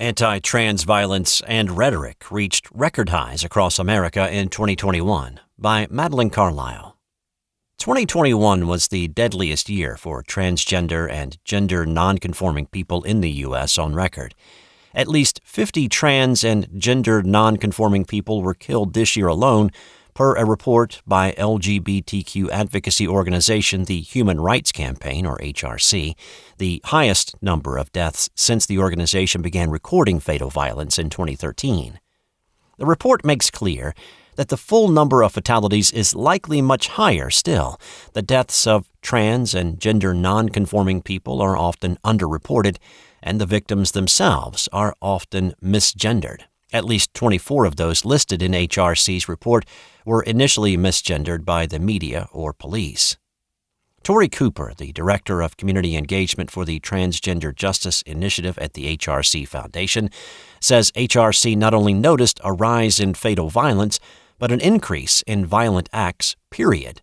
Anti-trans violence and rhetoric reached record highs across America in 2021 by Madeline Carlisle. 2021 was the deadliest year for transgender and gender nonconforming people in the U.S. on record. At least 50 trans and gender nonconforming people were killed this year alone, per a report by LGBTQ advocacy organization the Human Rights Campaign, or HRC, the highest number of deaths since the organization began recording fatal violence in 2013. The report makes clear that the full number of fatalities is likely much higher still. The deaths of trans and gender nonconforming people are often underreported, and the victims themselves are often misgendered. At least 24 of those listed in HRC's report were initially misgendered by the media or police. Tori Cooper, the Director of Community Engagement for the Transgender Justice Initiative at the HRC Foundation, says HRC not only noticed a rise in fatal violence, but an increase in violent acts, period.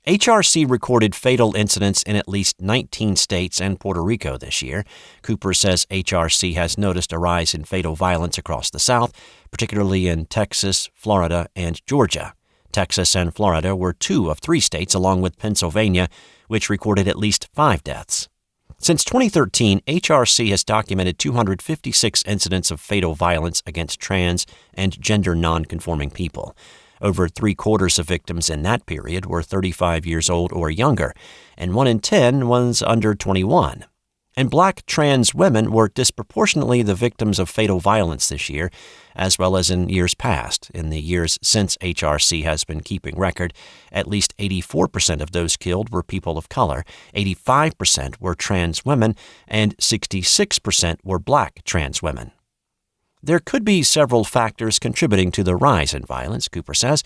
HRC recorded fatal incidents in at least 19 states and Puerto Rico this year. Cooper says HRC has noticed a rise in fatal violence across the South, particularly in Texas, Florida, and Georgia. Texas and Florida were two of three states, along with Pennsylvania, which recorded at least 5 deaths. Since 2013, HRC has documented 256 incidents of fatal violence against trans and gender nonconforming people. Over 3/4 of victims in that period were 35 years old or younger, and 1 in 10 was under 21. And Black trans women were disproportionately the victims of fatal violence this year, as well as in years past. In the years since HRC has been keeping record, at least 84% of those killed were people of color, 85% were trans women, and 66% were Black trans women. There could be several factors contributing to the rise in violence, Cooper says.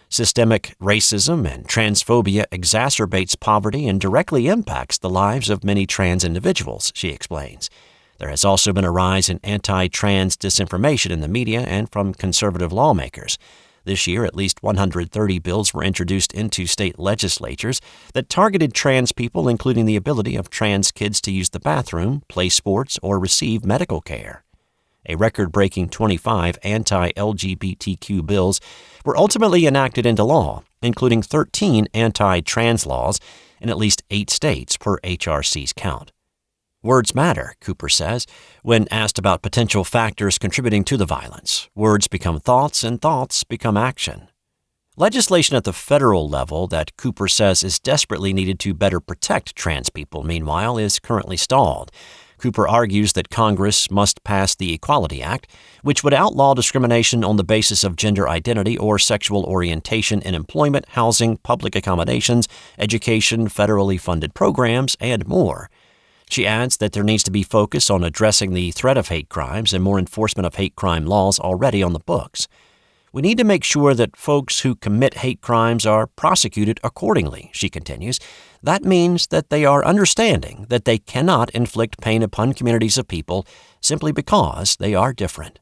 Systemic racism and transphobia exacerbates poverty and directly impacts the lives of many trans individuals, she explains. There has also been a rise in anti-trans disinformation in the media and from conservative lawmakers. This year, at least 130 bills were introduced into state legislatures that targeted trans people, including the ability of trans kids to use the bathroom, play sports, or receive medical care. A record-breaking 25 anti-LGBTQ bills were ultimately enacted into law, including 13 anti-trans laws in at least 8 states per HRC's count. Words matter, Cooper says, when asked about potential factors contributing to the violence. Words become thoughts, and thoughts become action. Legislation at the federal level that Cooper says is desperately needed to better protect trans people, meanwhile, is currently stalled. Cooper argues that Congress must pass the Equality Act, which would outlaw discrimination on the basis of gender identity or sexual orientation in employment, housing, public accommodations, education, federally funded programs, and more. She adds that there needs to be focus on addressing the threat of hate crimes and more enforcement of hate crime laws already on the books. We need to make sure that folks who commit hate crimes are prosecuted accordingly, she continues. That means that they are understanding that they cannot inflict pain upon communities of people simply because they are different.